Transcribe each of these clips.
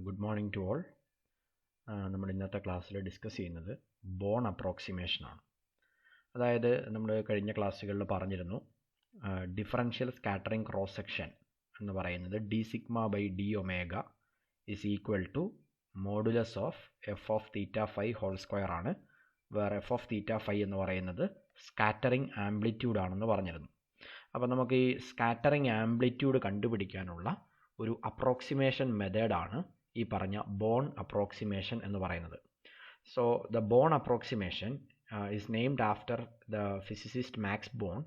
Good morning to all. നമ്മൾ ഇന്നത്തെ ക്ലാസ്സിൽ ഡിസ്കസ് ചെയ്യുന്നത് ബോൺ അപ്രോക്സിമേഷനാണ്. അതായത് നമ്മൾ കഴിഞ്ഞ ക്ലാസ്സുകളിൽ പറഞ്ഞിരുന്നു ഡിഫറൻഷ്യൽ സ്കാറ്ററിംഗ് ക്രോസ് സെക്ഷൻ എന്ന് പറയുന്നത് D sigma by D omega is equal to modulus of F of theta phi whole square ആണ്. വേറെ എഫ് ഓഫ് തീറ്റ ഫൈ എന്ന് പറയുന്നത് സ്കാറ്ററിംഗ് ആംപ്ലിറ്റ്യൂഡ് ആണെന്ന് പറഞ്ഞിരുന്നു. അപ്പോൾ നമുക്ക് ഈ സ്കാറ്ററിംഗ് ആംപ്ലിറ്റ്യൂഡ് കണ്ടുപിടിക്കാനുള്ള ഒരു അപ്രോക്സിമേഷൻ മെത്തേഡാണ് ഈ പറഞ്ഞ ബോൺ അപ്രോക്സിമേഷൻ എന്ന് പറയുന്നത്. So the Born approximation is named after the physicist Max Born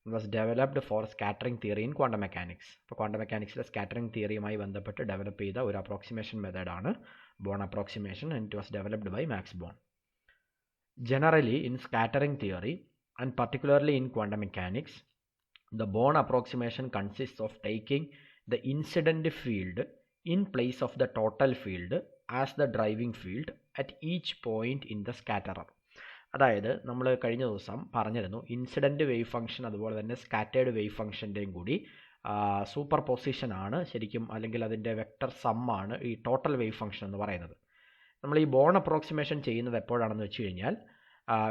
was developed for scattering theory in quantum mechanics. അപ്പോൾ ക്വാണ്ടം മെക്കാനിക്സിലെ സ്കാറ്ററിംഗ് തിയറിയുമായി ബന്ധപ്പെട്ട് ഡെവലപ്പ് ചെയ്ത ഒരു അപ്രോക്സിമേഷൻ മെത്തേഡാണ് Born approximation, and it was developed by Max Born. Generally in scattering theory and particularly in quantum mechanics, the Born approximation consists of taking the incident field in place of the total field as the driving field at each point in the scatterer. അതായത് നമ്മൾ കഴിഞ്ഞ ദിവസം പറഞ്ഞിരുന്നു incident wave function അതുപോലെ തന്നെ scattered wave ഫംഗ്ഷൻ്റെയും കൂടി super position ആണ് ശരിക്കും, അല്ലെങ്കിൽ അതിൻ്റെ വെക്റ്റർ സമ്മാണ് ഈ ടോട്ടൽ വേവ് ഫംഗ്ഷൻ എന്ന് പറയുന്നത്. നമ്മൾ ഈ ബോൺ അപ്രോക്സിമേഷൻ ചെയ്യുന്നത് എപ്പോഴാണെന്ന് വെച്ച് കഴിഞ്ഞാൽ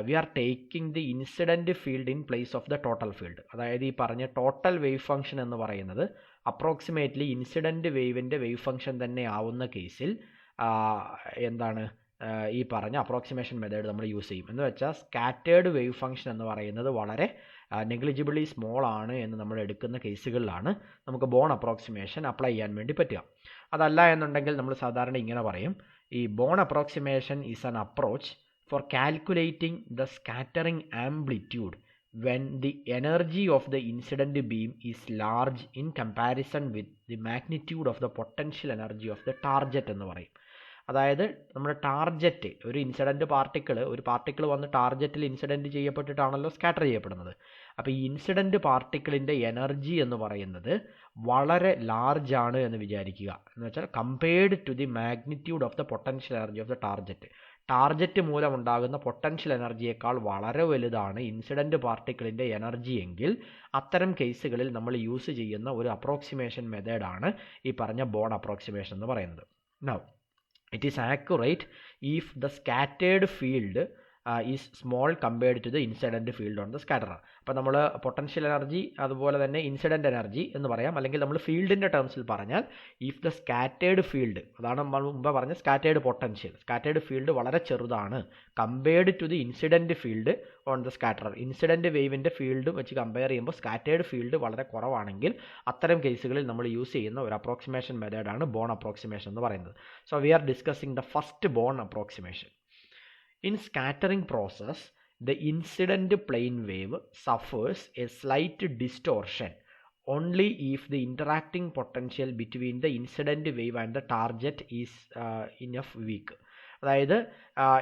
we are taking the incident field in place of the total field. അതായത് ഈ പറഞ്ഞ ടോട്ടൽ വേവ് ഫംഗ്ഷൻ എന്ന് പറയുന്നത് അപ്രോക്സിമേറ്റ്ലി ഇൻസിഡൻറ്റ് വേവിൻ്റെ വേവ് ഫംഗ്ഷൻ തന്നെ ആവുന്ന കേസിൽ എന്താണ് ഈ പറഞ്ഞ അപ്രോക്സിമേഷൻ മെത്തേഡ് നമ്മൾ യൂസ് ചെയ്യും. എന്ന് വെച്ചാൽ സ്കാറ്റേർഡ് വേവ് ഫംഗ്ഷൻ എന്ന് പറയുന്നത് വളരെ നെഗ്ലിജിബിളി സ്മോൾ ആണ് എന്ന് നമ്മൾ എടുക്കുന്ന കേസുകളിലാണ് നമുക്ക് ബോൺ അപ്രോക്സിമേഷൻ അപ്ലൈ ചെയ്യാൻ വേണ്ടി പറ്റുക. അതല്ല എന്നുണ്ടെങ്കിൽ നമ്മൾ സാധാരണ ഇങ്ങനെ പറയും, ഈ Born approximation is an approach for calculating the scattering amplitude when the energy of the incident beam is large in comparison with the magnitude of the potential energy of the target എന്ന് പറയും. അതായത് നമ്മുടെ target ഒരു particle വന്ന് ടാർജറ്റിൽ incident ചെയ്യപ്പെട്ടിട്ടാണല്ലോ scatter ചെയ്യപ്പെടുന്നത്. അപ്പോൾ ഈ incident പാർട്ടിക്കിളിൻ്റെ energy എന്ന് പറയുന്നത് വളരെ ലാർജ് ആണ് എന്ന് വിചാരിക്കുക. എന്ന് വെച്ചാൽ compared to the magnitude of the potential energy of the target മൂലം ഉണ്ടാകുന്ന പൊട്ടൻഷ്യൽ എനർജിയേക്കാൾ വളരെ വലുതാണ് ഇൻസിഡൻറ്റ് പാർട്ടിക്കിളിൻ്റെ എനർജി എങ്കിൽ അത്തരം കേസുകളിൽ നമ്മൾ യൂസ് ചെയ്യുന്ന ഒരു അപ്രോക്സിമേഷൻ മെത്തേഡാണ് ഈ പറഞ്ഞ ബോൺ അപ്രോക്സിമേഷൻ എന്ന് പറയുന്നത്. Now it is accurate if the scattered field is small compared to the incident field on the scatterer. അപ്പോൾ നമ്മൾ പൊട്ടൻഷ്യൽ എനർജി അതുപോലെ തന്നെ ഇൻസിഡൻറ്റ് എനർജി എന്ന് പറയാം, അല്ലെങ്കിൽ നമ്മൾ ഫീൽഡിൻ്റെ ടേംസിൽ പറഞ്ഞാൽ ഇഫ് ദ സ്കാറ്റേർഡ് ഫീൽഡ്, അതാണ് നമ്മൾ മുമ്പ് പറഞ്ഞ സ്കാറ്റേർഡ് ഫീൽഡ് വളരെ ചെറുതാണ് compared to the incident field on the scatterer. Incident വേവിൻ്റെ ഫീൽഡ് വെച്ച് കമ്പയർ ചെയ്യുമ്പോൾ സ്കാറ്റേർഡ് ഫീൽഡ് വളരെ കുറവാണെങ്കിൽ അത്തരം കേസുകളിൽ നമ്മൾ യൂസ് ചെയ്യുന്ന ഒരു അപ്രോക്സിമേഷൻ മെത്തേഡാണ് ബോൺ അപ്രോക്സിമേഷൻ എന്ന് പറയുന്നത്. So we R discussing the first bone approximation. In scattering process, the incident plane wave suffers a slight distortion only if the interacting potential between the incident wave and the target is enough weak. അതായത്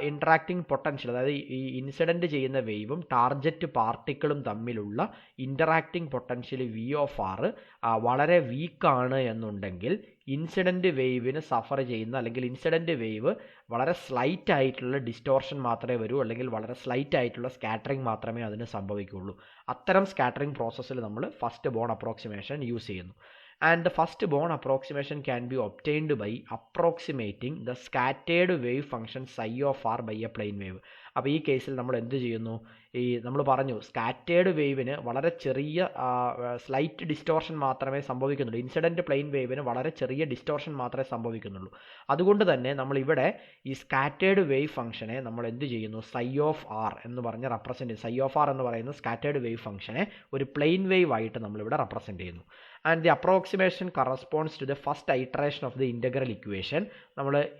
interacting potential, അതായത് ഈ incident ചെയ്യുന്ന വേവും target പാർട്ടിക്കിളും തമ്മിലുള്ള ഇൻറ്ററാക്റ്റിംഗ് potential v of R വളരെ വീക്കാണ് എന്നുണ്ടെങ്കിൽ incident വേവിന് Zafar ചെയ്യുന്ന, അല്ലെങ്കിൽ ഇൻസിഡൻറ്റ് വേവ് വളരെ സ്ലൈറ്റ് ആയിട്ടുള്ള ഡിസ്റ്റോർഷൻ മാത്രമേ വരൂ, അല്ലെങ്കിൽ വളരെ സ്ലൈറ്റ് ആയിട്ടുള്ള സ്കാറ്ററിംഗ് മാത്രമേ അതിന് സംഭവിക്കുകയുള്ളൂ. അത്തരം സ്കാറ്ററിംഗ് പ്രോസസ്സിൽ നമ്മൾ ഫസ്റ്റ് ബോൺ അപ്രോക്സിമേഷൻ യൂസ് ചെയ്യുന്നു. And the first Born approximation can be obtained by approximating the scattered wave function psi of r by a plane wave. അപ്പോൾ ഈ കേസിൽ നമ്മൾ എന്ത് ചെയ്യുന്നു, നമ്മൾ പറഞ്ഞു സ്കാറ്റേർഡ് വേവിന് വളരെ ചെറിയ സ്ലൈറ്റ് ഡിസ്റ്റോർഷൻ മാത്രമേ സംഭവിക്കുന്നുള്ളൂ, ഇൻസിഡൻറ്റ് പ്ലെയിൻ വേവിന് വളരെ ചെറിയ ഡിസ്റ്റോർഷൻ മാത്രമേ സംഭവിക്കുന്നുള്ളൂ. അതുകൊണ്ട് തന്നെ നമ്മൾ ഇവിടെ ഈ സ്കാറ്റേർഡ് വേവ് ഫംഗ്ഷനെ നമ്മൾ എന്ത് ചെയ്യുന്നു, സൈ ഓഫ് ആർ എന്ന് പറഞ്ഞ് റെപ്രസെൻറ്റ് ചെയ്യും. സൈ ഓഫ് ആർ എന്ന് പറയുന്ന സ്കാറ്റേർഡ് വേവ് ഫംഗ്ഷനെ ഒരു പ്ലെയിൻ വേവ് ആയിട്ട് നമ്മളിവിടെ റെപ്രസെൻറ്റ് ചെയ്യുന്നു. And the approximation corresponds to the first iteration of the integral equation.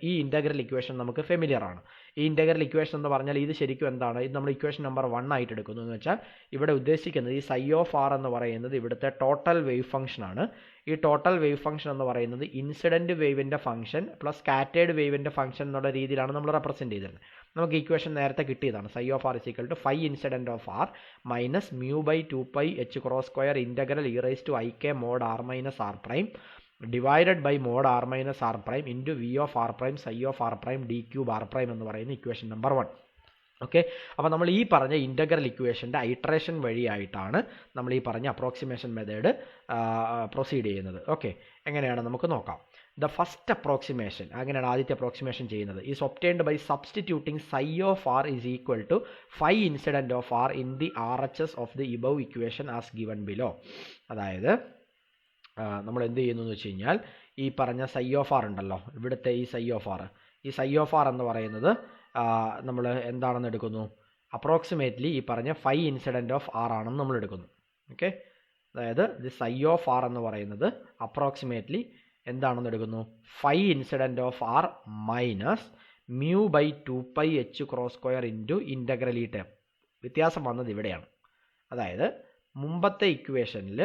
ഈ ഇൻ്റഗ്രൽ ഇക്വേഷൻ നമുക്ക് ഫെമിലിയർ ആണ്. ഈ ഇൻ്റഗ്രൽ ഇക്വേഷൻ എന്ന് പറഞ്ഞാൽ ഇത് ശരിക്കും എന്താണ്, ഇത് നമ്മൾ ഇക്വേഷൻ നമ്പർ 1 ആയിട്ട് എടുക്കുന്നു. എന്ന് വെച്ചാൽ ഇവിടെ ഉദ്ദേശിക്കുന്നത് ഈ സൈ ഓഫ് ആർ എന്ന് പറയുന്നത് ഇവിടുത്തെ ടോട്ടൽ വേവ് ഫംഗ്ഷൻ ആണ്. ഈ ടോട്ടൽ വേവ് ഫംഗ്ഷൻ എന്ന് പറയുന്നത് ഇൻസിഡൻറ്റ് വേവിൻ്റെ ഫംഗ്ഷൻ പ്ലസ് സ്കാറ്റേർഡ് വേവിൻ്റെ ഫംഗ്ഷൻ എന്നുള്ള രീതിയിലാണ് നമ്മൾ റെപ്രസെൻറ്റ് ചെയ്തിരുന്നത്. നമുക്ക് ഇക്വേഷൻ നേരത്തെ കിട്ടിയതാണ്. Psi of R is equal to phi incident of R minus mu by 2π h cross square integral E raise to ik mod r minus r prime divided by mod r minus r prime into V of r prime psi of r prime D cube r prime എന്ന് പറയുന്ന equation number 1. Okay, അപ്പോൾ നമ്മൾ ഈ പറഞ്ഞ integral ഇക്വേഷൻ്റെ iteration വഴിയായിട്ടാണ് നമ്മൾ ഈ പറഞ്ഞ approximation method proceed ചെയ്യുന്നത്. ഓക്കെ, എങ്ങനെയാണ് നമുക്ക് നോക്കാം. ദ ഫസ്റ്റ് അപ്രോക്സിമേഷൻ, അങ്ങനെയാണ് ആദ്യത്തെ അപ്രോക്സിമേഷൻ ചെയ്യുന്നത്, is obtained by substituting psi of R is equal to phi incident of R in the R H S of the above equation as given below. അതായത് നമ്മൾ എന്ത് ചെയ്യുന്നു എന്ന് വെച്ച് കഴിഞ്ഞാൽ, ഈ പറഞ്ഞ സൈ ഓഫ് ആർ ഉണ്ടല്ലോ, ഇവിടുത്തെ ഈ സൈ ഓഫ് ആർ എന്ന് പറയുന്നത് നമ്മൾ എന്താണെന്ന് എടുക്കുന്നു, അപ്രോക്സിമേറ്റ്ലി ഈ പറഞ്ഞ ഫൈ ഇൻസിഡൻറ്റ് ഓഫ് ആർ ആണെന്ന് നമ്മൾ എടുക്കുന്നു. ഓക്കെ, അതായത് ദി സൈ ഓഫ് ആർ എന്ന് പറയുന്നത് അപ്രോക്സിമേറ്റ്ലി എന്താണെന്ന് എടുക്കുന്നു, phi incident of R minus mu by 2π h cross square into integral ഈ ടേം. വ്യത്യാസം വന്നത് ഇവിടെയാണ്. അതായത് മുമ്പത്തെ ഇക്വേഷനിൽ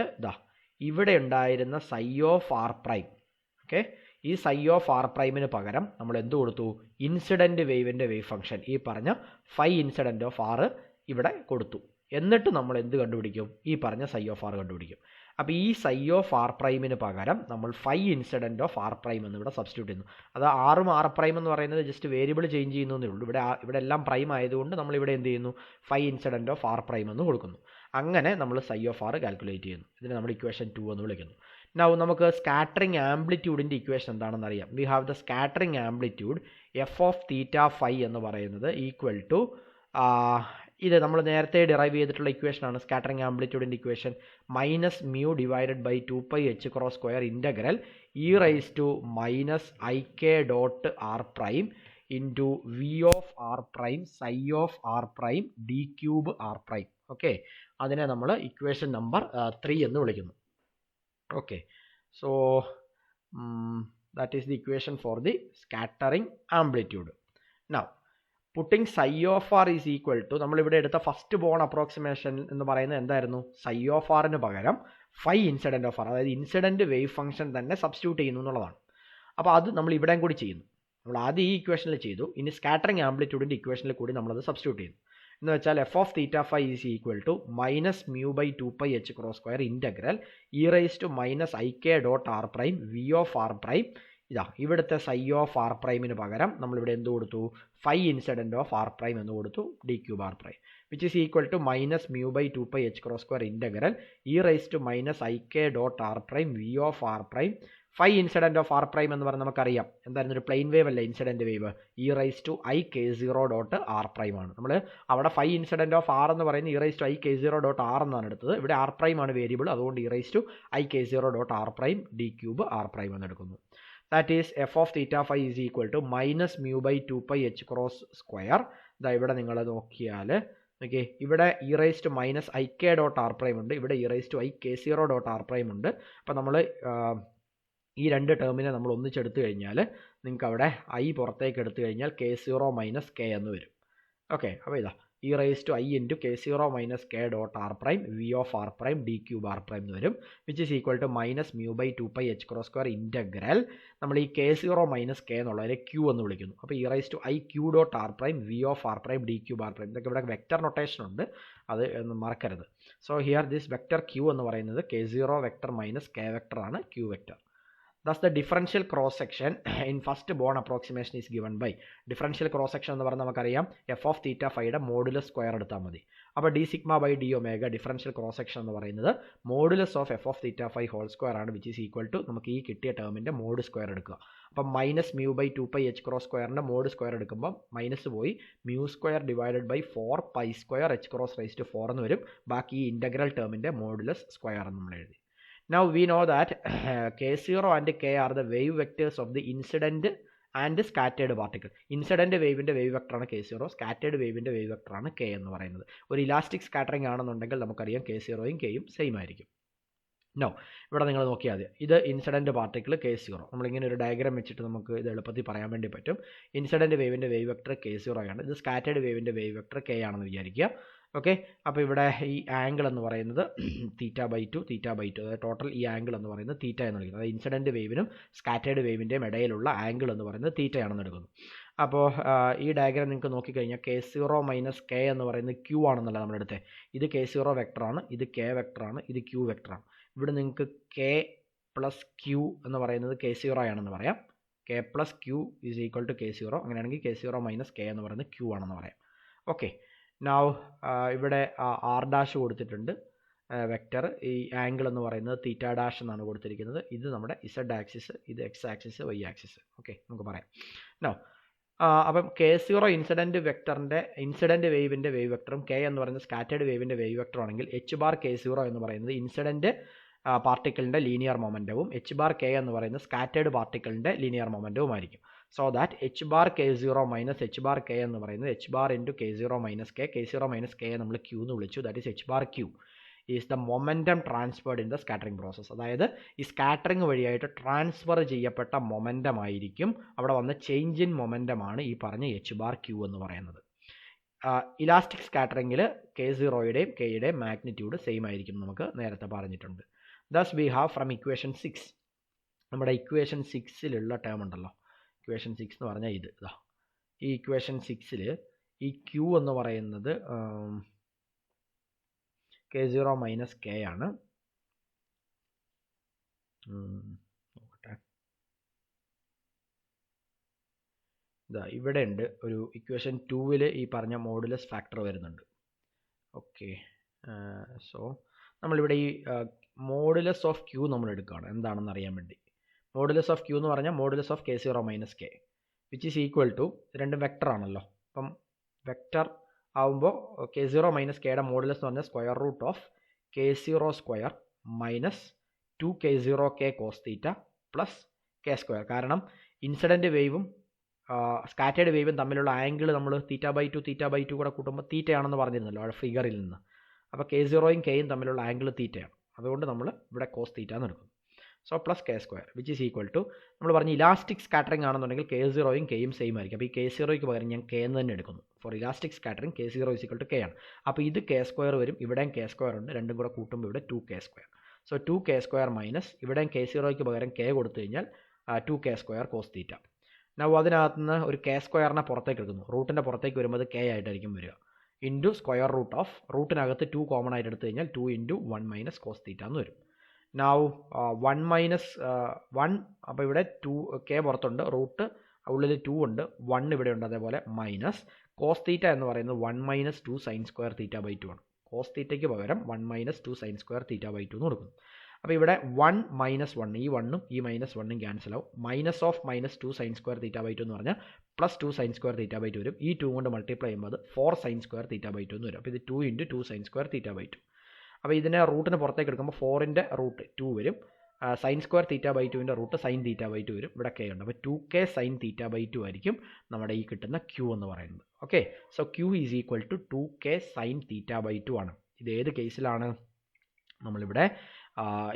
ഇവിടെ ഉണ്ടായിരുന്ന psi of R prime, okay, ഈ സൈ ഓഫ് ആർ പ്രൈമിന് പകരം നമ്മൾ എന്ത് കൊടുത്തു, ഇൻസിഡൻറ്റ് വേവിൻ്റെ വേവ് ഫംഗ്ഷൻ ഈ പറഞ്ഞ ഫൈ ഇൻസിഡൻറ്റ് ഓഫ് ആർ ഇവിടെ കൊടുത്തു. എന്നിട്ട് നമ്മൾ എന്ത് കണ്ടുപിടിക്കും, ഈ പറഞ്ഞ സൈ ഓഫ് ആർ കണ്ടുപിടിക്കും. അപ്പോൾ ഈ സൈ ഓഫ് ആർ പ്രൈമിന് പകരം നമ്മൾ phi incident of R prime എന്ന് ഇവിടെ സബ്സ്റ്റിറ്റ്യൂട്ട് ചെയ്യുന്നു. അത് ആറും ആർ പ്രൈം എന്ന് പറയുന്നത് ജസ്റ്റ് വേരിയബിൾ ചേഞ്ച് ചെയ്യുന്നതേ ഉള്ളൂ. ഇവിടെ എല്ലാം പ്രൈം ആയതുകൊണ്ട് നമ്മൾ ഇവിടെ എന്ത് ചെയ്യുന്നു, phi incident of R prime എന്ന് കൊടുക്കുന്നു. അങ്ങനെ നമ്മൾ സൈ ഓഫ് ആർ കാൽക്കുലേറ്റ് ചെയ്യുന്നു. ഇതിനെ നമ്മൾ ഇക്വേഷൻ 2 എന്ന് വിളിക്കുന്നു. നൗ നമുക്ക് സ്കാറ്ററിംഗ് ആംപ്ലിറ്റ്യൂഡിൻ്റെ ഇക്വേഷൻ എന്താണെന്ന് അറിയാം. We have the scattering amplitude F of theta phi എന്ന് പറയുന്നത് ഈക്വൽ ടു, ഇത് നമ്മൾ നേരത്തെ ഡിറൈവ് ചെയ്തിട്ടുള്ള ഇക്വേഷനാണ് സ്കാറ്ററിംഗ് ആംപ്ലിറ്റ്യൂഡിൻ്റെ equation, minus mu divided by 2π h cross square integral E raise to minus I K dot R prime into V of R prime psi of R prime D cube R prime. Okay, അതിനെ നമ്മൾ equation number 3 എന്ന് വിളിക്കുന്നു. Okay, so that is the equation for the scattering amplitude. Now putting psi of R is equal to, നമ്മളിവിടെ എടുത്ത first bone approximation എന്ന് പറയുന്നത് എന്തായിരുന്നു, psi of ആറിന് പകരം ഫൈ ഇൻസിഡൻറ്റ് ഓഫ് ആർ, അതായത് ഇൻസിഡൻറ്റ് വേവ് ഫംഗ്ഷൻ തന്നെ സബ്സ്റ്റിറ്റ്യൂട്ട് ചെയ്യുന്നു എന്നുള്ളതാണ്. അപ്പോൾ അത് നമ്മൾ ഇവിടെയും കൂടി ചെയ്യുന്നു. നമ്മൾ ആദ്യം ഈ ഇക്വേഷനിൽ ചെയ്തു, ഇനി സ്കാറ്ററിംഗ് ആംപ്ലിറ്റ്യൂഡിൻ്റെ ഇക്വേഷനിൽ കൂടി നമ്മളത് സബ്സ്റ്റിറ്റ്യൂട്ട് ചെയ്യുന്നു. എന്ന് വെച്ചാൽ F of theta phi is equal to minus mu by 2π h cross square integral E raise to minus I K dot R prime V of R prime. ഇവിടുത്തെ സൈ ഓഫ് ആർ പ്രൈമിന് പകരം നമ്മളിവിടെ എന്ത് കൊടുത്തു, phi incident of R prime എന്ന് കൊടുത്തു, D cube R prime, which is equal to minus mu by 2π h cross square integral E raise to minus I K dot R prime V of R prime. Phi incident of R prime എന്ന് പറഞ്ഞാൽ നമുക്കറിയാം എന്തായിരുന്നു, ഒരു plane wave അല്ലേ incident wave, E raise to I K 0 dot R prime ആണ്. നമ്മൾ അവിടെ phi incident of R എന്ന് പറയുന്നത് E raise to I K 0 dot R എന്നാണ് എടുത്തത്. ഇവിടെ ആർ പ്രൈം ആണ് വേരിയബിൾ, അതുകൊണ്ട് E raise to I K 0 dot R prime D cube R prime എന്ന് എടുക്കുന്നു. That is f of theta phi is equal to minus mu by 2π h cross square. ഇവിടെ നിങ്ങൾ നോക്കിയാൽ ഓക്കെ, ഇവിടെ e raise to minus I K dot R prime ഉണ്ട്, ഇവിടെ e raise to I K 0 dot R prime ഉണ്ട്. അപ്പോൾ നമ്മൾ ഈ രണ്ട് ടേമിനെ നമ്മൾ ഒന്നിച്ചെടുത്തു കഴിഞ്ഞാൽ നിങ്ങൾക്ക് അവിടെ ഐ പുറത്തേക്ക് എടുത്തു കഴിഞ്ഞാൽ K0 മൈനസ് കെ എന്ന് വരും. ഓക്കെ, അപ്പോൾ e raise to i into K0 minus k dot R prime V of R prime D cube R prime എന്ന് വരും, which is equal to minus mu by 2π h cross square integral നമ്മൾ ഈ K0 minus K എന്നുള്ളതിനെ Q എന്ന് വിളിക്കുന്നു. അപ്പോൾ e raise to i q dot R prime V of R prime D cube R prime. ഇതൊക്കെ ഇവിടെ vector notation ഉണ്ട്, അത് മറക്കരുത്. So here this vector q എന്ന് പറയുന്നത് K0 vector minus k vector ആണ്, q vector. Thus the differential cross section in first Born approximation is given by differential cross section എന്ന് പറഞ്ഞാൽ നമുക്കറിയാം എഫ് ഓഫ് തീറ്റ ഫൈയുടെ മോഡുലസ് സ്ക്വയർ എടുത്താൽ മതി. അപ്പോൾ d sigma by D omega differential cross section എന്ന് പറയുന്നത് modulus of F of theta phi whole square ആണ്, വിച്ച് ഈസ് ഈക്വൽ ടു നമുക്ക് ഈ കിട്ടിയ ടേമിൻ്റെ മോഡ് സ്ക്വയർ എടുക്കുക. അപ്പം minus mu by 2π h cross സ്ക്വയറിൻ്റെ മോഡ് സ്ക്വയർ എടുക്കുമ്പോൾ മൈനസ് പോയി mu square divided by 4π square h cross raise to 4 എന്ന് വരും. ബാക്കി ഈ ഇൻ്റഗ്രൽ ടേമിൻ്റെ മോഡുലസ് സ്ക്വയർ എന്ന് നമ്മൾ എഴുതി. Now we know that K0 and K are the wave vectors of the incident and scattered particle. Incident വേവിൻ്റെ wave വെക്ടറാണ് K0, scattered വേവിൻ്റെ വേവ് വെക്ടറാണ് K എന്ന് പറയുന്നത്. ഒരു ഇലാസ്റ്റിക് സ്കാറ്ററിംഗ് ആണെന്നുണ്ടെങ്കിൽ നമുക്കറിയാം K0യും Kയും സെയിം ആയിരിക്കും. നോ, ഇവിടെ നിങ്ങൾ നോക്കിയാൽ മതി, ഇത് ഇൻസിഡൻറ്റ് പാർട്ടിക്കിൾ K0. നമ്മളിങ്ങനെ ഒരു ഡയഗ്രാം വെച്ചിട്ട് നമുക്ക് ഇത് എളുപ്പത്തിൽ പറയാൻ വേണ്ടി പറ്റും. ഇൻസിഡൻറ്റ് വേവിൻ്റെ വേവ് വെക്ടർ K0 ആണ്, ഇത് സ്കാറ്റേഡ് വേവിൻ്റെ വേവ് വെക്ടർ K ആണെന്ന് വിചാരിക്കുക. ഓക്കെ, അപ്പോൾ ഇവിടെ ഈ ആംഗിൾ എന്ന് പറയുന്നത് θ/2 അതായത് ടോട്ടൽ ഈ ആംഗിൾ എന്ന് പറയുന്നത് തീറ്റ എന്ന് വിളിക്കുന്നത്. അതായത് ഇൻസിഡൻറ്റ് വേവിനും സ്കാറ്റേഡ് വേവിൻ്റെയും ഇടയിലുള്ള ആംഗിൾ എന്ന് പറയുന്നത് തീറ്റയാണെന്ന് എടുക്കുന്നു. അപ്പോൾ ഈ ഡയഗ്രാം നിങ്ങൾക്ക് നോക്കിക്കഴിഞ്ഞാൽ K0 മൈനസ് കെ എന്ന് പറയുന്നത് ക്യൂ ആണെന്നല്ല നമ്മളെടുത്തത്. ഇത് K0 വെക്ടറാണ്, ഇത് K വെക്ടറാണ്, ഇത് ക്യൂ വെക്ടറാണ്. ഇവിടെ നിങ്ങൾക്ക് K പ്ലസ് ക്യൂ എന്ന് പറയുന്നത് K0 ആണെന്ന് പറയാം. K plus Q is equal to K0. അങ്ങനെയാണെങ്കിൽ K0 മൈനസ് കെ എന്ന് പറയുന്നത് ക്യൂ ആണെന്ന് പറയാം. ഓക്കെ. നൗ ഇവിടെ ആർ ഡാഷ് കൊടുത്തിട്ടുണ്ട് വെക്റ്റർ. ഈ ആംഗിൾ എന്ന് പറയുന്നത് തീറ്റ ഡാഷ് എന്നാണ് കൊടുത്തിരിക്കുന്നത്. ഇത് നമ്മുടെ ഇസഡ് ആക്സിസ്, ഇത് X axis, Y axis. Okay, നമുക്ക് പറയാം. നോ അപ്പം K0 ഇൻസിഡൻറ്റ് വെക്ടറിൻ്റെ ഇൻസിഡൻറ്റ് വേവിൻ്റെ വേവ് വെക്ടറും K എന്ന് പറയുന്നത് സ്കാറ്റേഡ് വേവിൻ്റെ വേവ് വെക്ടറും ആണെങ്കിൽ H ബാർ K0 എന്ന് പറയുന്നത് ഇൻസിഡൻറ്റ് പാർട്ടിക്കിളിൻ്റെ ലീനിയർ മൊമെൻറ്റവും H ബാർ K എന്ന് പറയുന്നത് സ്കാറ്റേഡ് പാർട്ടിക്കിളിൻ്റെ ലീനിയർ മൊമെൻറ്റവും ആയിരിക്കും. So that H bar K0 മൈനസ് H ബാർ K എന്ന് പറയുന്നത് H bar into K0 minus K, K0 minus K നമ്മൾ Q എന്ന് വിളിച്ചു. That is H bar Q is the momentum transferred in the scattering process. അതായത് ഈ scattering വഴിയായിട്ട് transfer ചെയ്യപ്പെട്ട മൊമെൻറ്റം ആയിരിക്കും, അവിടെ വന്ന ചേഞ്ച് ഇൻ മൊമെൻറ്റമാണ് ഈ പറഞ്ഞ H ബാർ Q എന്ന് പറയുന്നത്. ഇലാസ്റ്റിക് സ്കാറ്ററിംഗിൽ K0യുടെയും Kയുടെയും മാഗ്നിറ്റ്യൂഡ് സെയിം ആയിരിക്കും, നമുക്ക് നേരത്തെ പറഞ്ഞിട്ടുണ്ട്. Thus we have from equation 6, നമ്മുടെ ഇക്വേഷൻ 6ലുള്ള ടേം ഉണ്ടല്ലോ, ഇക്വേഷൻ 6 എന്ന് പറഞ്ഞാൽ ഇതാ, ഈ ഇക്വേഷൻ 6ൽ ഈ Q എന്ന് പറയുന്നത് K0 മൈനസ് K ആണ്. നോക്കട്ടെ, ഇതാ ഇവിടെ ഉണ്ട് ഒരു ഇക്വേഷൻ 2ൽ ഈ പറഞ്ഞ മോഡുലസ് ഫാക്ടർ വരുന്നുണ്ട്. ഓക്കെ, സോ നമ്മളിവിടെ ഈ മോഡുലസ് ഓഫ് Q നമ്മൾ എടുക്കുകയാണ് എന്താണെന്ന് അറിയാൻ വേണ്ടി. മോഡുലസ് ഓഫ് Q എന്ന് പറഞ്ഞാൽ modulus of K0 minus K which is equal to, രണ്ടും വെക്ടർ ആണല്ലോ, അപ്പം വെക്ടർ ആവുമ്പോൾ K0 മൈനസ് Kയുടെ മോഡുലസ് എന്ന് പറഞ്ഞാൽ square root of K0 square minus 2K0K cos theta plus K square. കാരണം ഇൻസിഡൻറ്റ് വേവും സ്കാറ്റേഡ് വേവും തമ്മിലുള്ള ആംഗിൾ നമ്മൾ തീറ്റ ബൈ ടു കൂടെ കൂട്ടുമ്പോൾ തീറ്റയാണെന്ന് പറഞ്ഞിരുന്നല്ലോ ആ ഫിഗറിൽ നിന്ന്. അപ്പോൾ K0യും Kയും തമ്മിലുള്ള ആംഗിൾ തീറ്റയാണ്, അതുകൊണ്ട് നമ്മൾ ഇവിടെ കോസ് തീറ്റ എന്ന് എടുക്കും. So plus K square which is equal to, നമ്മൾ പറഞ്ഞ് ഇലാസ്റ്റിക് സ്കാറ്ററിംഗ് ആണെന്നുണ്ടെങ്കിൽ K0യും Kയും സെയിം ആയിരിക്കും. അപ്പോൾ ഈ K0യ്ക്ക് പകരം ഞാൻ K എന്ന് തന്നെ എടുക്കുന്നു. For elastic scattering K0 is equal to K ആണ്. അപ്പോൾ ഇത് K സ്ക്വയർ വരും, ഇവിടെയും K സ്ക്വയർ ഉണ്ട്, രണ്ടും കൂടെ കൂട്ടുമ്പോൾ ഇവിടെ 2K square. So 2K square minus ഇവിടെയും K0യ്ക്ക് പകരം K കൊടുത്തു കഴിഞ്ഞാൽ 2K സ്ക്വയർ കോസ് തീറ്റ. നമ്മൾ അതിനകത്ത് നിന്ന് ഒരു K സ്ക്വയറിനെ പുറത്തേക്ക് എടുക്കുന്നു, റൂട്ടിൻ്റെ പുറത്തേക്ക് വരുമ്പോൾ K ആയിട്ടായിരിക്കും വരിക, ഇൻറ്റു സ്ക്വയർ റൂട്ട് ഓഫ്, റൂട്ടിനകത്ത് 2 കോമൺ ആയിട്ട് എടുത്തു കഴിഞ്ഞാൽ 2 ഇൻറ്റു 1 മൈനസ് കോസ് തീറ്റ എന്ന് വരും. നൗ 1 മൈനസ് 1, അപ്പോൾ ഇവിടെ 2K പുറത്തുണ്ട്, റൂട്ട് ഉള്ളിൽ 2 ഉണ്ട്, 1 ഇവിടെ ഉണ്ട്, അതേപോലെ മൈനസ് കോസ് തീറ്റ എന്ന് പറയുന്നത് 1 minus 2 sine square theta by 2 ആണ്. കോസ് തീറ്റയ്ക്ക് പകരം 1 minus 2 sine square theta by 2 എന്ന് കൊടുക്കുന്നു. അപ്പോൾ ഇവിടെ 1 മൈനസ് 1, ഈ 1ഉം ഈ മൈനസ് 1ഉം ക്യാൻസൽ ആവും. Minus of minus 2 sine square theta by 2 എന്ന് പറഞ്ഞാൽ plus 2 sine square theta by 2 വരും. ഈ 2 കൊണ്ട് മൾട്ടിപ്ലൈ ചെയ്യുമ്പോൾ 4 സൈൻ സ്ക്വയർ തീറ്റ ബൈ 2 എന്ന് വരും. അപ്പോൾ ഇത് 2 into 2 sine square theta by 2. അപ്പോൾ ഇതിനെ റൂട്ടിന് പുറത്തേക്ക് എടുക്കുമ്പോൾ 4ൻ്റെ റൂട്ട് 2 വരും, സൈൻ സ്ക്വയർ തീറ്റ ബൈ 2ൻ്റെ റൂട്ട് സൈൻ തീറ്റ ബൈ 2 വരും. ഇവിടെ K ഉണ്ട്, അപ്പോൾ 2K സൈൻ തീറ്റ ബൈ 2 ആയിരിക്കും നമ്മുടെ ഈ കിട്ടുന്ന Q എന്ന് പറയുന്നത്. Okay, so Q is equal to 2K sine theta by 2 ആണ്. ഇത് ഏത് കേസിലാണ്? നമ്മളിവിടെ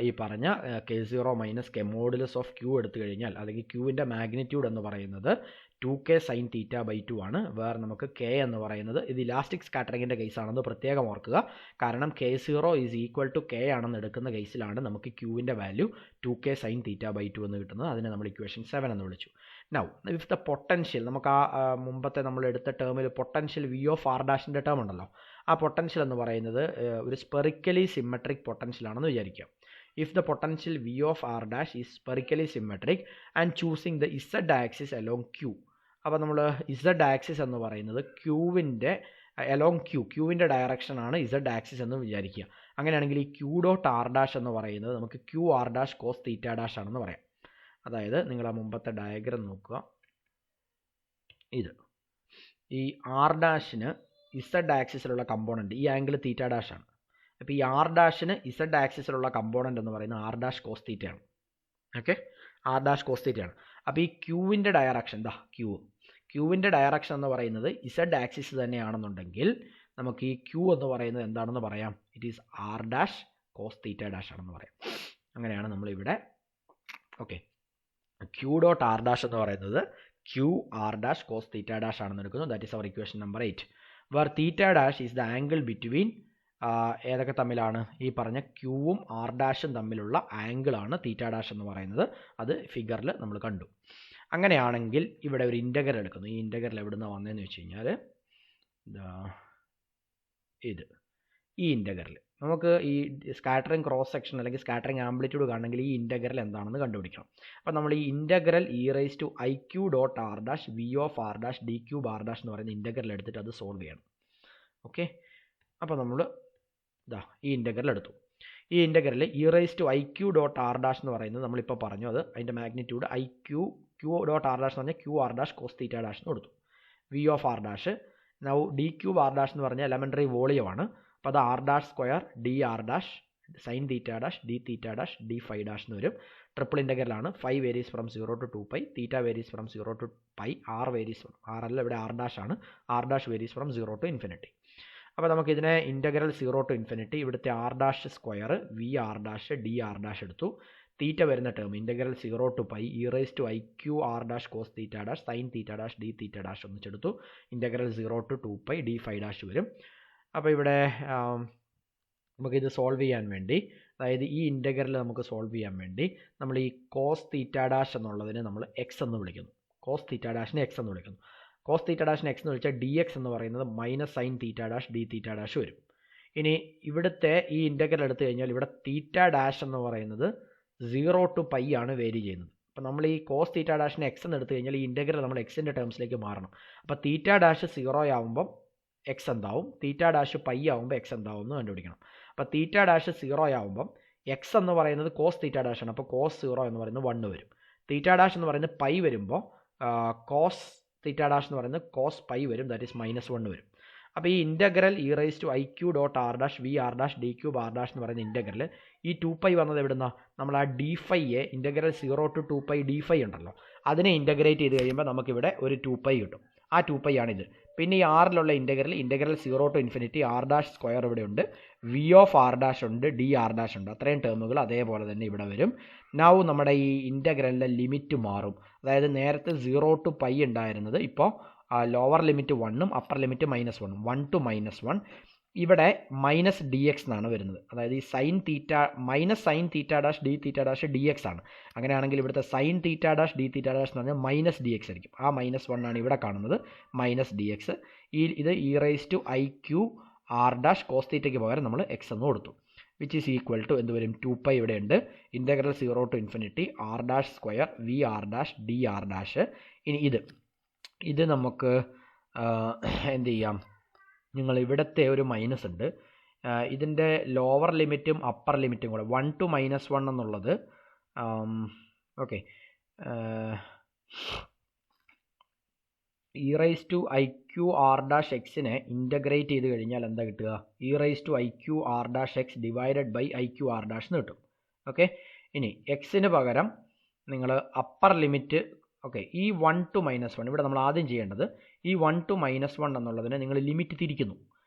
ഈ പറഞ്ഞ K0 minus K modulus of Q എടുത്തു കഴിഞ്ഞാൽ, അല്ലെങ്കിൽ Qൻ്റെ മാഗ്നിറ്റ്യൂഡ് എന്ന് പറയുന്നത് 2K സൈൻ തീറ്റ ബൈ 2 ആണ്. വേറെ നമുക്ക് K എന്ന് പറയുന്നത്, ഇത് ഇലാസ്റ്റിക് സ്കാറ്ററിങ്ങിൻ്റെ കേസാണെന്ന് പ്രത്യേകം ഓർക്കുക. കാരണം K0 is equal to K ആണെന്ന് എടുക്കുന്ന കേസിലാണ് നമുക്ക് Qൻ്റെ value 2K sine theta by 2 എന്ന് കിട്ടുന്നത്. അതിനെ നമ്മൾ ഇക്വേഷൻ 7 എന്ന് വിളിച്ചു. നൗ ഇഫ് ദ പൊട്ടൻഷ്യൽ, നമുക്ക് മുമ്പത്തെ നമ്മൾ എടുത്ത ടേമിൽ പൊട്ടൻഷ്യൽ V ഓഫ് R ഡാഷിൻ്റെ ടേം ഉണ്ടല്ലോ, ആ പൊട്ടൻഷ്യൽ എന്ന് പറയുന്നത് ഒരു സ്പെറിക്കലി സിമെട്രിക് പൊട്ടൻഷ്യൽ ആണെന്ന് വിചാരിക്കാം. If the potential V of R dash is spherically symmetric and choosing the Z axis along Q, അപ്പോൾ നമ്മൾ Z axis എന്ന് പറയുന്നത് Qവിൻ്റെ along Qവിൻ്റെ ഡയറക്ഷൻ ആണ് Z axis എന്ന് വിചാരിക്കുക. അങ്ങനെയാണെങ്കിൽ ഈ Q ഡോട്ട് R ഡാഷ് എന്ന് പറയുന്നത് നമുക്ക് Q R dash cos theta dash ആണെന്ന് പറയാം. അതായത് നിങ്ങൾ ആ മുമ്പത്തെ ഡയഗ്രം നോക്കുക, ഇത് ഈ R ഡാഷിന് Z ആക്സിസിലുള്ള കമ്പോണൻറ്റ് ഈ ആംഗിൾ തീറ്റ ഡാഷ് ആണ്. അപ്പോൾ ഈ R ഡാഷിന് Z ആക്സിസിലുള്ള കമ്പോണൻ്റ് എന്ന് പറയുന്നത് R ഡാഷ് കോസ് തീറ്റയാണ്. ഓക്കെ, R ഡാഷ് കോസ് തീറ്റയാണ്. അപ്പോൾ ഈ Qവിൻ്റെ ഡയറക്ഷൻ Qവിൻ്റെ ഡയറക്ഷൻ എന്ന് പറയുന്നത് Z ആക്സിസ് തന്നെയാണെന്നുണ്ടെങ്കിൽ നമുക്ക് ഈ Q എന്ന് പറയുന്നത് എന്താണെന്ന് പറയാം? It is R dash cos theta dash ആണെന്ന് പറയാം. അങ്ങനെയാണ് നമ്മളിവിടെ okay Q dot R dash എന്ന് പറയുന്നത് Q R dash cos theta dash ആണെന്ന് എടുക്കുന്നു. That is our equation number 8, where theta dash is the angle between ഏതൊക്കെ തമ്മിലാണ്? ഈ പറഞ്ഞ Qവും R ഡാഷും തമ്മിലുള്ള ആംഗിളാണ് തീറ്റ ഡാഷ് എന്ന് പറയുന്നത്. അത് ഫിഗറിൽ നമ്മൾ കണ്ടു. അങ്ങനെയാണെങ്കിൽ ഇവിടെ ഒരു ഇൻ്റഗ്രൽ എടുക്കുന്നു. ഈ ഇൻ്റഗ്രൽ എവിടെ നിന്ന് വന്നതെന്ന് വെച്ച് കഴിഞ്ഞാൽ ഈ ഇൻ്റഗ്രൽ നമുക്ക് ഈ സ്കാറ്ററിംഗ് ക്രോസ് സെക്ഷൻ അല്ലെങ്കിൽ സ്കാറ്ററിംഗ് ആംപ്ലിറ്റ്യൂഡ് കാണണമെങ്കിൽ ഈ ഇൻ്റഗ്രൽ എന്താണെന്ന് കണ്ടുപിടിക്കണം. അപ്പോൾ നമ്മൾ ഈ integral e⁻IQ dot R dash V of R dash D cube R dash എന്ന് പറയുന്ന ഇൻ്റഗ്രൽ എടുത്തിട്ട് അത് സോൾവ് ചെയ്യണം. ഓക്കെ, അപ്പോൾ നമ്മൾ ഇതാ ഈ ഇൻ്റഗ്രൽ എടുത്തു. ഈ integral E raise to i q dot r dash എന്ന് പറയുന്നത് നമ്മളിപ്പോൾ പറഞ്ഞു, അത് അതിൻ്റെ magnitude i q dot r dash എന്ന് പറഞ്ഞാൽ q r dash cos theta dash എന്ന് കൊടുത്തു. V of r dash now d cube r dash എന്ന് പറഞ്ഞാൽ എലമെൻ്ററി വോളിയമാണ്. അപ്പോൾ അത് r dash square d r dash sine theta dash d theta dash d phi dash എന്ന് വരും. Triple ഇൻ്റഗ്രലാണ്. Phi varies from 0 to 2π, theta varies from 0 to π, r varies from r അല്ല ഇവിടെ ആർ ഡാഷ് ആണ്, r dash varies from 0 to ∞. അപ്പോൾ നമുക്കിതിനെ integral 0 to ∞, ഇവിടുത്തെ r dash square v r dash d r dash എടുത്തു. Theta വരുന്ന term integral 0 to π e raise to i q r dash cos theta dash sine theta dash d theta dash ഒന്നിച്ചെടുത്തു. Integral 0 to 2π d phi dash വരും. അപ്പോൾ ഇവിടെ നമുക്കിത് solve ചെയ്യാൻ വേണ്ടി, അതായത് ഈ ഇൻ്റഗ്രൽ നമുക്ക് സോൾവ് ചെയ്യാൻ വേണ്ടി നമ്മൾ ഈ കോസ് തീറ്റ ഡാഷ് എന്നുള്ളതിനെ നമ്മൾ എക്സ് എന്ന് വിളിക്കുന്നു. കോസ് തീറ്റ ഡാഷിനെ എക്സ് എന്ന് വിളിക്കുന്നു. കോസ് തീറ്റ ഡാഷിനെ എക്സ് എന്ന് വിളിച്ചാൽ ഡി എക്സ് എന്ന് പറയുന്നത് minus sign theta dash d theta dash വരും. ഇനി ഇവിടുത്തെ ഈ ഇൻ്റഗ്രൽ എടുത്തു കഴിഞ്ഞാൽ ഇവിടെ തീറ്റ ഡാഷ് എന്ന് പറയുന്നത് 0 to π ആണ് വേരി ചെയ്യുന്നത്. അപ്പോൾ നമ്മൾ ഈ കോസ് തീറ്റ ഡാഷിനെ എക്സ് എന്ന് എടുത്തു കഴിഞ്ഞാൽ ഈ ഇൻ്റഗ്രൽ നമ്മൾ എക്സിൻ്റെ ടേംസിലേക്ക് മാറണം. അപ്പോൾ തീറ്റ ഡാഷ് 0 ആവുമ്പം എക്സ് എന്താവും, തീറ്റ ഡാഷ് പൈ ആവുമ്പോൾ എക്സ് എന്താവും എന്ന് കണ്ടുപിടിക്കണം. അപ്പോൾ തീറ്റ ഡാഷ് 0 ആവുമ്പം എക്സ് എന്ന് പറയുന്നത് കോസ് തീറ്റ ഡാഷ് ആണ്. അപ്പോൾ കോസ് 0 എന്ന് പറയുന്നത് 1 വരും. തീറ്റ ഡാഷ് എന്ന് പറയുന്നത് പൈ വരുമ്പോൾ കോസ് തീറ്റ ഡാഷ് എന്ന് പറയുന്നത് കോസ് പൈ വരും, ദാറ്റ് ഈസ് -1 വരും. അപ്പോൾ ഈ integral E raise to i q dot r dash v r dash d cube r dash എന്ന് പറയുന്ന ഇൻ്റഗ്രൽ ഈ 2π വന്നത് എവിടുന്ന, നമ്മൾ ആ ഡി ഫൈയെ ഇൻ്റഗ്രൽ 0 to 2π ഡി ഫൈ ഉണ്ടല്ലോ അതിനെ ഇൻ്റഗ്രേറ്റ് ചെയ്ത് കഴിയുമ്പോൾ നമുക്കിവിടെ ഒരു 2π കിട്ടും. ആ 2π ആണിത്. പിന്നെ ഈ ആറിലുള്ള integral 0 to ∞, r dash square ഇവിടെ ഉണ്ട്, വി ഓഫ് ആർ ഡാഷ് ഉണ്ട്, ഡി ആർ ഡാഷ് ഉണ്ട്. അത്രയും ടേമുകൾ അതേപോലെ തന്നെ ഇവിടെ വരും. നൗ നമ്മുടെ ഈ ഇൻ്റഗ്രലിൻ്റെ ലിമിറ്റ് മാറും. അതായത് നേരത്തെ 0 to π ഉണ്ടായിരുന്നത് ഇപ്പോൾ ലോവർ ലിമിറ്റ് 1ഉം അപ്പർ ലിമിറ്റ് -1ഉം, 1 to -1. ഇവിടെ മൈനസ് ഡി എക്സ് എന്നാണ് വരുന്നത്. അതായത് ഈ sine theta minus sign theta dash d theta dash D X ആണ്. അങ്ങനെയാണെങ്കിൽ ഇവിടുത്തെ sign theta dash d theta dash എന്ന് പറഞ്ഞാൽ മൈനസ് ഡി എക്സ് ആയിരിക്കും. ആ -1 ആണ് ഇവിടെ കാണുന്നത്, മൈനസ് ഡി എക്സ്. ഇത് e raise to i q r dash cos തീറ്റയ്ക്ക് പകരം നമ്മൾ എക്സ് എന്ന് കൊടുത്തു, വിച്ച് ഈസ് ഈക്വൽ ടു എന്ത് വരും, 2π ഇവിടെ ഉണ്ട്. Integral 0 to ∞, r dash square v r dash d r dash. ഇനി ഇത് നമുക്ക് എന്ത് ചെയ്യാം, നിങ്ങൾ ഇവിടുത്തെ ഒരു മൈനസ് ഉണ്ട്, ഇതിൻ്റെ ലോവർ ലിമിറ്റും അപ്പർ ലിമിറ്റും കൂടെ 1 to -1 എന്നുള്ളത് okay e raise to i q r dash എക്സിനെ ഇൻ്റഗ്രേറ്റ് ചെയ്ത് കഴിഞ്ഞാൽ എന്താ കിട്ടുക, e raise to i q r dash x divided by i q r dash എന്ന് കിട്ടും. ഓക്കെ, ഇനി എക്സിന് പകരം നിങ്ങൾ അപ്പർ ലിമിറ്റ് ഓക്കെ ഈ 1 to -1 ഇവിടെ നമ്മൾ ആദ്യം ചെയ്യേണ്ടത് ഈ 1 to -1 എന്നുള്ളതിനെ നിങ്ങൾ ലിമിറ്റ് തിരിക്കുന്നു.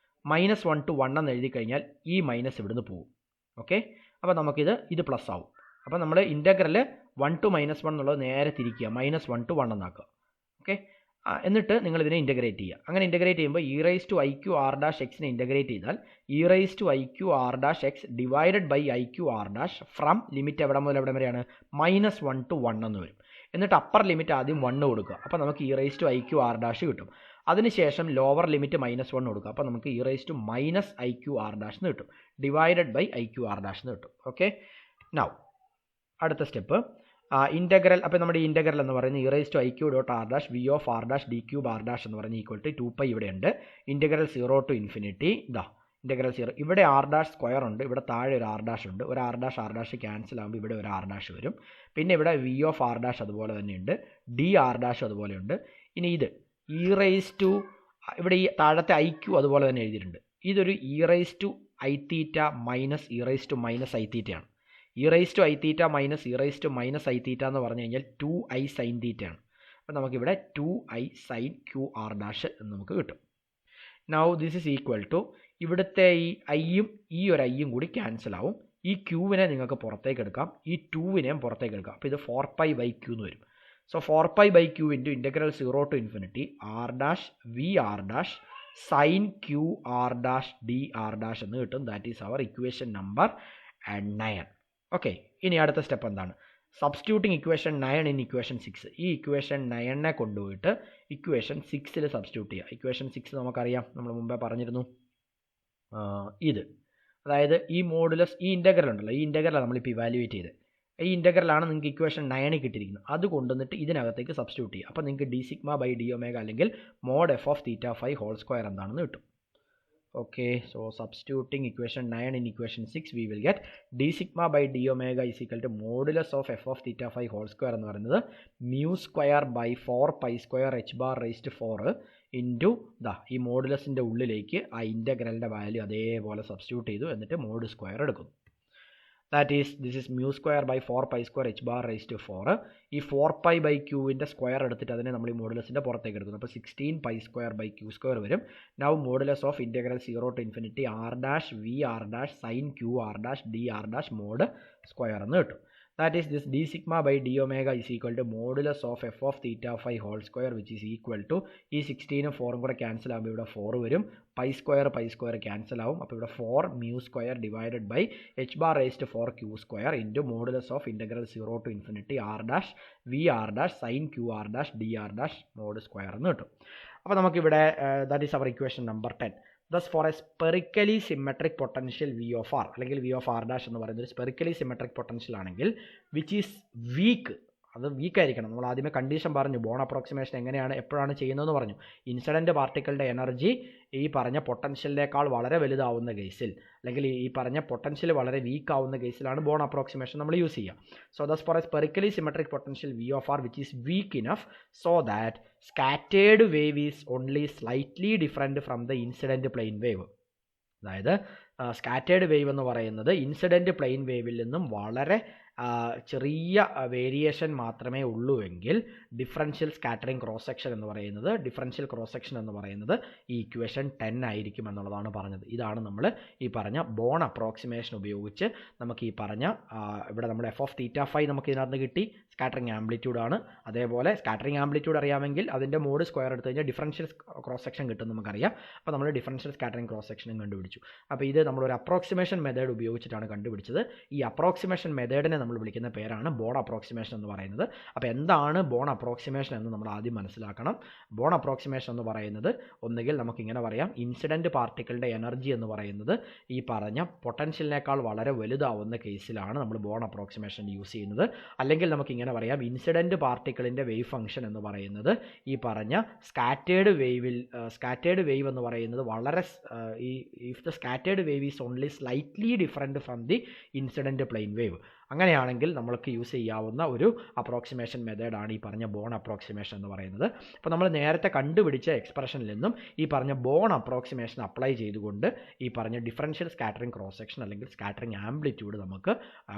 -1 to 1 എന്ന് എഴുതി കഴിഞ്ഞാൽ ഈ മൈനസ് ഇവിടുന്ന് പോകും. ഓക്കെ, അപ്പോൾ നമുക്കിത് പ്ലസ് ആവും. അപ്പോൾ നമ്മൾ ഇൻ്റഗ്രൽ 1 to -1 എന്നുള്ളത് നേരെ തിരിക്കുക, -1 to 1 എന്നാക്കുക. ഓക്കെ, എന്നിട്ട് നിങ്ങൾ ഇതിനെ ഇൻ്റഗ്രേറ്റ് ചെയ്യുക. അങ്ങനെ ഇൻ്റഗ്രേറ്റ് ചെയ്യുമ്പോൾ e raise to i q r dash എക്സിനെ ഇൻ്റഗ്രേറ്റ് ചെയ്താൽ e raise to i q r dash x divided by i q r dash from limit എവിടെ മുതൽ എവിടെ വരെയാണ്, -1 to 1 എന്ന് വരും. എന്നിട്ട് അപ്പർ ലിമിറ്റ് ആദ്യം 1 കൊടുക്കുക, അപ്പോൾ നമുക്ക് e raise to i q r dash കിട്ടും. അതിനുശേഷം ലോവർ ലിമിറ്റ് -1 കൊടുക്കുക, അപ്പോൾ നമുക്ക് e raise to minus i q r dash എന്ന് കിട്ടും, divided by i q r dash എന്ന് കിട്ടും. ഓക്കെ, നൗ അടുത്ത സ്റ്റെപ്പ് ഇൻ്റഗ്രൽ. അപ്പോൾ നമ്മുടെ ഇൻ്റഗ്രൽ എന്ന് പറയുന്നത് E raise to i q dot r dash v of r dash d cube r dash എന്ന് പറയുന്നത് ഈക്വൽ ടു 2π ഇവിടെ ഉണ്ട്. ഇൻ്റഗ്രൽ 0 to ∞, ഇതാ ഇൻ്റഗ്രൽ 0, ഇവിടെ ആർ ഡാഷ് സ്ക്വയർ ഉണ്ട്, ഇവിടെ താഴെ ഒരു ആർ ഡാഷ് ഉണ്ട്, ഒരു ആർ ഡാഷ് ക്യാൻസൽ ആകുമ്പോൾ ഇവിടെ ഒരു ആർ ഡാഷ് വരും. പിന്നെ ഇവിടെ വി ഓഫ് ആർ ഡാഷ് അതുപോലെ തന്നെയുണ്ട്, ഡി ആർ ഡാഷ് അതുപോലെ ഉണ്ട്. ഇനി ഇത് ഇ റൈസ് ടു ഇവിടെ ഈ താഴത്തെ ഐ ക്യൂ അതുപോലെ തന്നെ എഴുതിയിട്ടുണ്ട്. ഇതൊരു e raise to i theta minus e raise to minus i തീറ്റയാണ്. E raise to i theta minus e raise to minus i theta എന്ന് പറഞ്ഞു കഴിഞ്ഞാൽ 2i സൈൻ തീറ്റയാണ്. അപ്പോൾ നമുക്കിവിടെ 2i sign q r dash എന്ന് നമുക്ക് കിട്ടും. Now this is equal to ഇവിടുത്തെ ഈ ഐയും ഈ ഒരു ഐയും കൂടി ക്യാൻസൽ ആവും. ഈ ക്യൂവിനെ നിങ്ങൾക്ക് പുറത്തേക്ക് എടുക്കാം, ഈ 2വിനെയും പുറത്തേക്ക് എടുക്കാം. അപ്പോൾ ഇത് 4π/q എന്ന് വരും. So 4π/q into integral 0 to ∞, r dash v r dash sine q r dash d r dash എന്ന് കിട്ടും. That is our equation number 9. Okay, ഇനി അടുത്ത സ്റ്റെപ്പ് എന്താണ്, സബ്സ്റ്റിറ്റ്യൂട്ടിങ് ഇക്വേഷൻ 9 ഇൻ ഇക്വേഷൻ 6. ഈ ഇക്വേഷൻ 9നെ കൊണ്ടുപോയിട്ട് ഇക്വേഷൻ 6ൽ സബ്സ്റ്റിറ്റ്യൂട്ട് ചെയ്യുക. Equation 6 നമുക്കറിയാം, നമ്മൾ മുമ്പേ പറഞ്ഞിരുന്നു. ഇത് അതായത് ഈ മോഡുലസ് ഈ ഇൻ്റഗ്രൽ ഉണ്ടല്ലോ, ഈ ഇൻ്റഗ്രലാണ് നമ്മളിപ്പോൾ ഇവാലുവേറ്റ് ചെയ്ത്, ഈ ഇൻ്റഗ്രലാണ് നിങ്ങൾക്ക് ഇക്വേഷൻ 9 കിട്ടിയിരിക്കുന്നത്. അത് കൊണ്ടുവന്നിട്ട് ഇതിനകത്തേക്ക് സബ്സ്റ്റിറ്റ്യൂട്ട് ചെയ്യുക. അപ്പോൾ നിങ്ങൾക്ക് d σ/d ω അല്ലെങ്കിൽ mod f of θ phi whole square എന്താണെന്ന് കിട്ടും. Okay, so substituting equation 9 in equation 6, we will get d sigma by d omega is equal to modulus of f of theta phi whole square എന്ന് പറയുന്നത് mu square by 4 pi square h bar raised to 4 into ഈ മോഡുലസിൻ്റെ ഉള്ളിലേക്ക് ആ ഇൻ്റഗ്രലിൻ്റെ value അതേപോലെ substitute ചെയ്തു എന്നിട്ട് mode square എടുക്കുന്നു. That is, this is mu square by 4 pi square h bar raised to 4. ഈ 4 pi by q ൻ്റെ സ്ക്വയർ എടുത്തിട്ട് അതിനെ നമ്മൾ ഈ മോഡുലസിൻ്റെ പുറത്തേക്ക് എടുക്കുന്നു. അപ്പോൾ 16 pi square by q square വരും. Now modulus of integral 0 to infinity r dash v r dash sin q r dash d r dash mod square എന്ന് കിട്ടും. That is, this d sigma by d omega is equal to modulus of f of theta phi whole square, which is equal to ഈ 16 4 കൂടെ cancel ആകുമ്പോൾ ഇവിടെ 4 വരും. Pi square cancel ആവും. അപ്പോൾ ഇവിടെ 4 mu square divided by h bar raised to 4 q square into modulus of integral 0 to infinity r dash v r dash sin q r dash d r dash mod square എന്ന് കിട്ടും. അപ്പോൾ നമുക്കിവിടെ that is our equation number 10. Thus for a spherically symmetric potential V of R അല്ലെങ്കിൽ V of R dash എന്ന് പറയുന്നത് ഒരു spherically symmetric potential ആണെങ്കിൽ which is weak, അത് വീക്ക് ആയിരിക്കണം. നമ്മൾ ആദ്യമേ കണ്ടീഷൻ പറഞ്ഞു, ബോൺ അപ്രോക്സിമേഷൻ എങ്ങനെയാണ് എപ്പോഴാണ് ചെയ്യുന്നതെന്ന് പറഞ്ഞു. ഇൻസിഡൻറ്റ് പാർട്ടിക്കിളുടെ എനർജി ഈ പറഞ്ഞ പൊട്ടൻഷ്യലിനേക്കാൾ വളരെ വലുതാവുന്ന കേസിൽ അല്ലെങ്കിൽ ഈ പറഞ്ഞ പൊട്ടൻഷ്യൽ വളരെ വീക്ക് ആവുന്ന കേസിലാണ് ബോൺ അപ്രോക്സിമേഷൻ നമ്മൾ യൂസ് ചെയ്യുക. So thus for a spherically symmetric potential v of r which is weak enough so that scattered wave is only slightly different from the incident plane wave. അതായത് scattered wave എന്ന് പറയുന്നത് incident plain വേവിൽ നിന്നും വളരെ ചെറിയ variation മാത്രമേ ഉള്ളൂ എങ്കിൽ differential scattering cross section എന്ന് പറയുന്നത് ഈ ഇക്വേഷൻ 10 ആയിരിക്കും എന്നുള്ളതാണ് പറഞ്ഞത്. ഇതാണ് നമ്മൾ ഈ പറഞ്ഞ ബോൺ അപ്രോക്സിമേഷൻ ഉപയോഗിച്ച് നമുക്ക് ഈ പറഞ്ഞ ഇവിടെ നമ്മൾ എഫ് ഓഫ് തീറ്റ ഫൈ നമുക്ക് ഇതിനകത്ത് കിട്ടി, സ്കാറ്ററിംഗ് ആംപ്ലിറ്റ്യൂഡ് ആണ്. അതേപോലെ സ്കാറ്ററിംഗ് ആംപ്ലിറ്റ്യൂഡ് അറിയാമെങ്കിൽ അതിൻ്റെ മോഡ് സ്ക്വയർ എടുത്തു കഴിഞ്ഞാൽ ഡിഫറൻഷ്യൽ ക്രോസ് സെക്ഷൻ കിട്ടും നമുക്കറിയാം. അപ്പോൾ നമ്മൾ ഡിഫറൻഷ്യൽ സ്കാറ്ററിംഗ് ക്രോസ് സെക്ഷനും കണ്ടുപിടിച്ചു. അപ്പോൾ ഇത് നമ്മളൊരു അപ്രോക്സിമേഷൻ മെത്തേഡ് ഉപയോഗിച്ചിട്ടാണ് കണ്ടുപിടിച്ചത്. ഈ അപ്രോക്സിമേഷൻ മെത്തേഡിനെ നമ്മൾ വിളിക്കുന്ന പേരാണ് ബോൺ അപ്രോക്സിമേഷൻ എന്ന് പറയുന്നത്. അപ്പോൾ എന്താണ് ബോൺ അപ്രോക്സിമേഷൻ എന്ന് നമ്മൾ ആദ്യം മനസ്സിലാക്കണം. ബോൺ അപ്രോക്സിമേഷൻ എന്ന് പറയുന്നത് ഒന്നുകിൽ നമുക്കിങ്ങനെ പറയാം, ഇൻസിഡൻറ്റ് പാർട്ടിക്കിളുടെ എനർജി എന്ന് പറയുന്നത് ഈ പറഞ്ഞ പൊട്ടൻഷ്യലിനേക്കാൾ വളരെ വലുതാവുന്ന കേസിലാണ് നമ്മൾ ബോൺ അപ്രോക്സിമേഷൻ യൂസ് ചെയ്യുന്നത്. അല്ലെങ്കിൽ നമുക്കിങ്ങനെ പറയാം, ഇൻസിഡൻറ്റ് പാർട്ടിക്കിളിൻ്റെ വേവ് ഫംഗ്ഷൻ എന്ന് പറയുന്നത് ഈ പറഞ്ഞ സ്കാറ്റേർഡ് വേവ് എന്ന് പറയുന്നത് വളരെ if the scattered wave is only slightly different from the incident plane wave. അങ്ങനെയാണെങ്കിൽ നമ്മൾക്ക് യൂസ് ചെയ്യാവുന്ന ഒരു അപ്രോക്സിമേഷൻ മെത്തേഡാണ് ഈ പറഞ്ഞ ബോൺ അപ്രോക്സിമേഷൻ എന്ന് പറയുന്നത്. അപ്പോൾ നമ്മൾ നേരത്തെ കണ്ടുപിടിച്ച എക്സ്പ്രഷനിൽ നിന്നും ഈ പറഞ്ഞ ബോൺ അപ്രോക്സിമേഷൻ അപ്ലൈ ചെയ്തുകൊണ്ട് ഈ പറഞ്ഞ ഡിഫറൻഷ്യൽ സ്കാറ്ററിംഗ് ക്രോസ് സെക്ഷൻ അല്ലെങ്കിൽ സ്കാറ്ററിംഗ് ആംപ്ലിറ്റ്യൂഡ് നമുക്ക്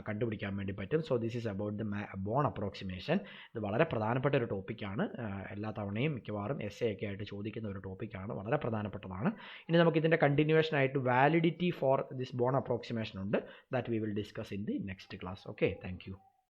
കണ്ടുപിടിക്കാൻ വേണ്ടി പറ്റും. So this is about the Born approximation. ഇത് വളരെ പ്രധാനപ്പെട്ട ഒരു ടോപ്പിക്കാണ്. എല്ലാ തവണയും മിക്കവാറും എസ് എ ഒക്കെ ആയിട്ട് ചോദിക്കുന്ന ഒരു ടോപ്പിക്കാണ്, വളരെ പ്രധാനപ്പെട്ടതാണ്. ഇനി നമുക്ക് ഇതിൻ്റെ കണ്ടിന്യൂവേഷൻ ആയിട്ട് validity for this Born approximation ഉണ്ട്. That we will discuss in the next class. Okay, thank you.